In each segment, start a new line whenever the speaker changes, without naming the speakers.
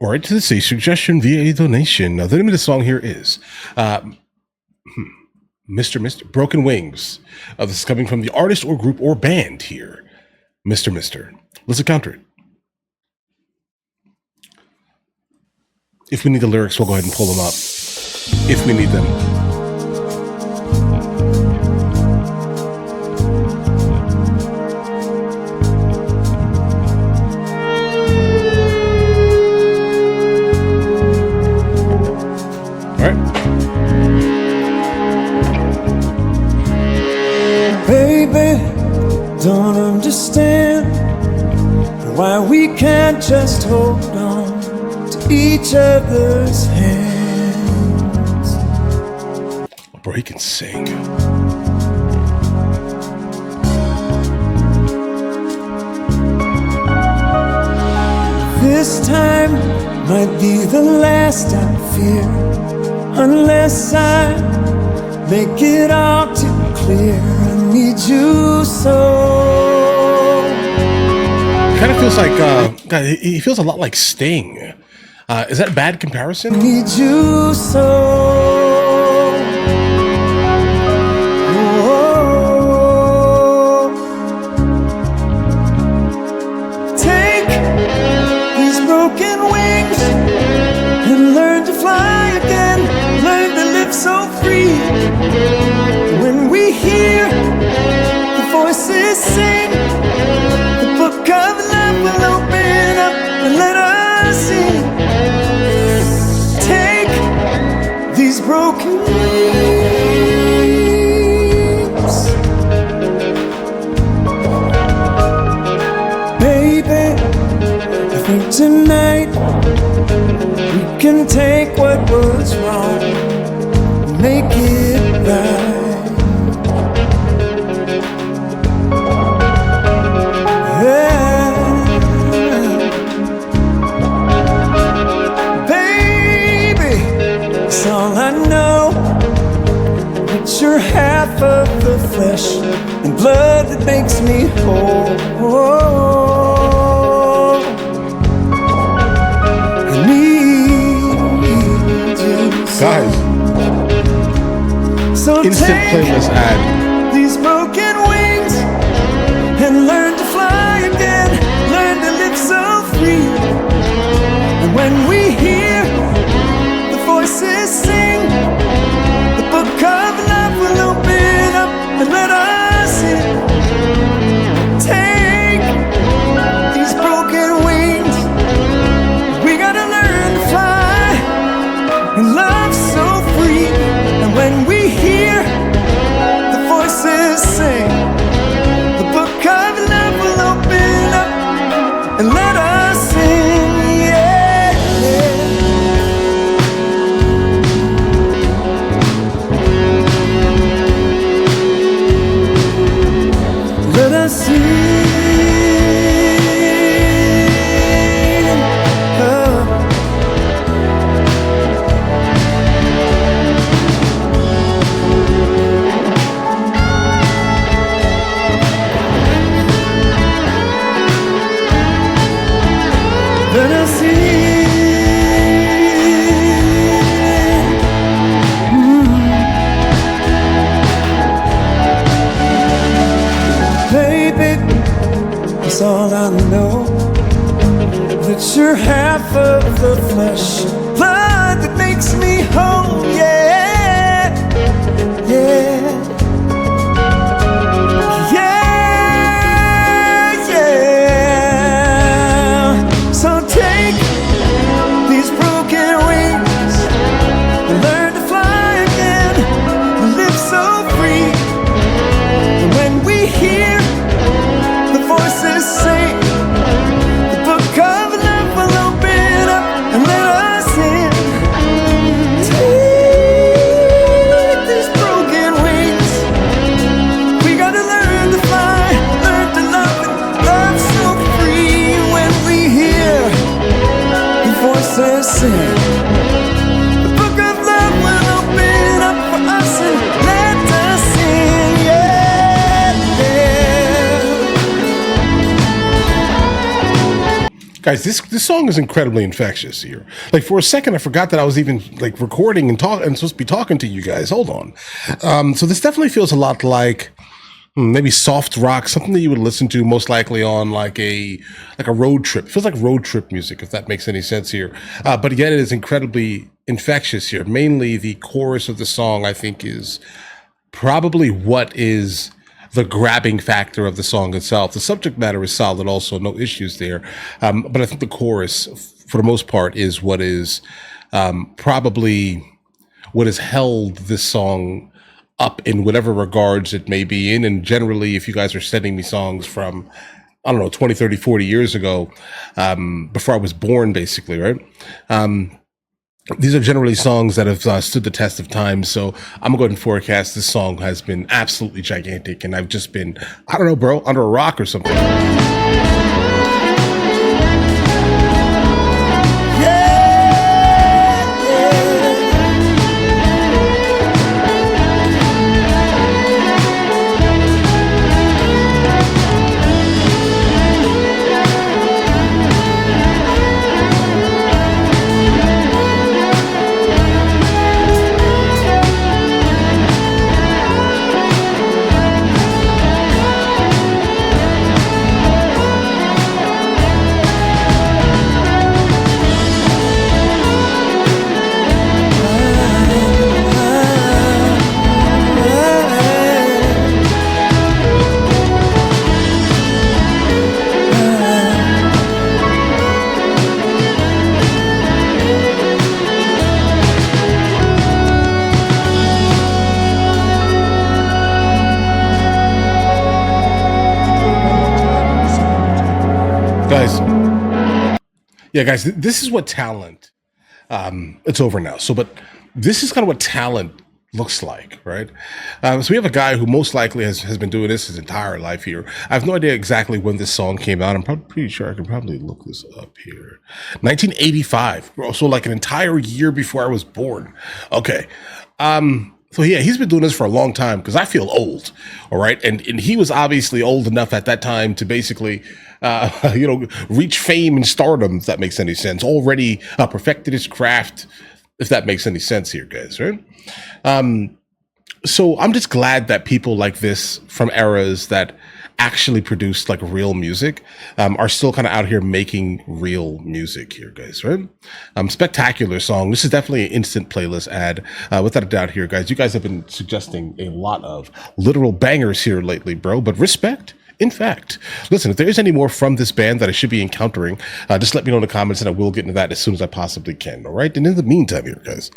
Or to say suggestion via a donation. Now, the name of the song here is Mr. Broken Wings. This is coming from the artist or group or band here. Mr. Let's encounter it. If we need the lyrics, we'll go ahead and pull them up. If we need them.
Don't understand why we can't just hold on to each other's hands.
Bro, he can sing.
This time might be the last, I fear, unless I make it all too clear. Need you so.
Kind of feels like God, he feels a lot like Sting. Is that a bad comparison?
Need you so. Oh. Take these broken wings and learn to fly again. Learn to live so free. When we hear voices sing, the book of love will open up and let us in. Take these broken wings, baby. I think tonight we can take what was wrong and make it right. You're half of the flesh and blood that makes me whole. I need you.
Guys,
so
instant playlist ad.
These broken wings and learn to fly again. Learn to live so free. And when we hear the voices sing, the book of love will open up and let us in. Take these broken wings. We gotta learn to fly and love so free. And when we hear the voices sing, the book of love will open up and let us in. Yeah, yeah. Let us in. Oh. Let us in. Baby, that's all I know. That you're half of the flesh, blood that makes me whole. Yeah, yeah, yeah, yeah. So take these broken wings and learn to fly again and live so free. And when we hear the voices sing, the book of love will open up and let us in. Take these broken wings. We gotta learn to fly, learn to love and love so free. When we hear the voices sing, the book of love will open up for us and let us in. Yeah, yeah.
Guys, this song is incredibly infectious here. Like for a second, I forgot that I was even like recording and supposed to be talking to you guys. Hold on. So this definitely feels a lot like maybe soft rock, something that you would listen to most likely on like a road trip. It feels like road trip music, if that makes any sense here. But again, it is incredibly infectious here. Mainly the chorus of the song, I think, is probably what is the grabbing factor of the song itself. The subject matter is solid, also no issues there. But I think the chorus, for the most part, is what is probably what has held this song up in whatever regards it may be in. And generally, if you guys are sending me songs from, I don't know, 20, 30, 40 years ago, before I was born, basically, right? These are generally songs that have stood the test of time. So I'm gonna go ahead and forecast this song has been absolutely gigantic. And I've just been, I don't know, bro, under a rock or something. Guys, yeah, guys, this is what talent. It's over now. So, but this is kind of what talent looks like, right? So we have a guy who most likely has been doing this his entire life here. I have no idea exactly when this song came out. I'm probably pretty sure I can probably look this up here. 1985, so like an entire year before I was born. Okay. So yeah, he's been doing this for a long time because I feel old. All right. And he was obviously old enough at that time to basically, reach fame and stardom, if that makes any sense. Already perfected his craft, if that makes any sense here, guys. Right. So I'm just glad that people like this from eras that actually produced like real music are still kind of out here making real music here, guys, right? Spectacular song. This is definitely an instant playlist ad, without a doubt here, guys. You guys have been suggesting a lot of literal bangers here lately, bro, but respect. In fact, listen, if there is any more from this band that I should be encountering, just let me know in the comments and I will get into that as soon as I possibly can, all right? And in the meantime here, guys,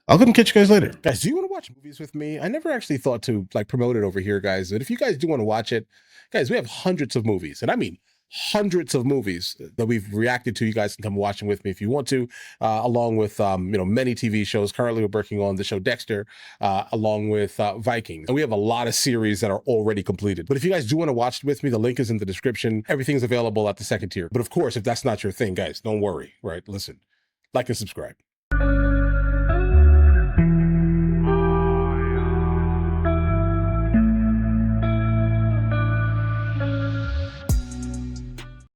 I'll go and catch you guys later. Guys, do you want to watch movies with me? I never actually thought to like promote it over here, guys. But if you guys do want to watch it, guys, we have hundreds of movies. And I mean hundreds of movies that we've reacted to. You guys can come watching with me if you want to, along with many TV shows. Currently, we're working on the show Dexter, along with Vikings. And we have a lot of series that are already completed. But if you guys do want to watch it with me, the link is in the description. Everything's available at the second tier. But of course, if that's not your thing, guys, don't worry, right? Listen, like and subscribe.